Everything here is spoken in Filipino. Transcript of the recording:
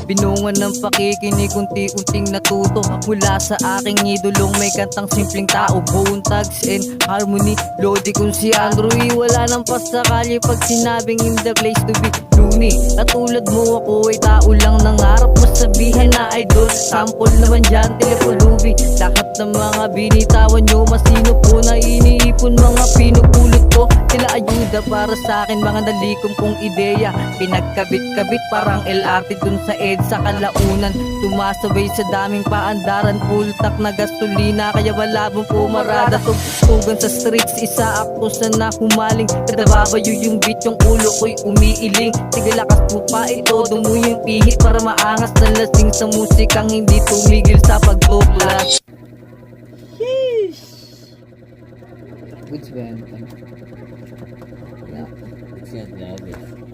Binungan ng pakikinig, unti-unting natuto mula sa aking idolong may kantang simpleng tao. Bone Thugs and Harmony, Lodi kung si Andrew. Wala nang pasakali pag sinabing in the place to be. Looney, katulad mo ako ay tao lang, nangarap mo sabihin na idol. Sample naman dyan, telepolubi. Lahat ng mga binitawan nyo, masino po na iniipon, mga pinupulot ko. Sila ayuda para sa akin, mga nalikom kong ideya. Pinagkabit-kabit parang LRT dun sa EDSA Kalaunan. Sumasabay sa daming paandaran, full tank na gasolina, kaya wala mong pumarada. Tugtugan sa streets, isa ako sa nahumaling. Kada babayo yung beat, yung ulo ko'y umiiling. Sige lakas mo pa ito, mo yung pihit para maangas na lasing sa musikang hindi tumigil sa pagtuplas. Sheesh. Goods ba yan? Siya, grabe.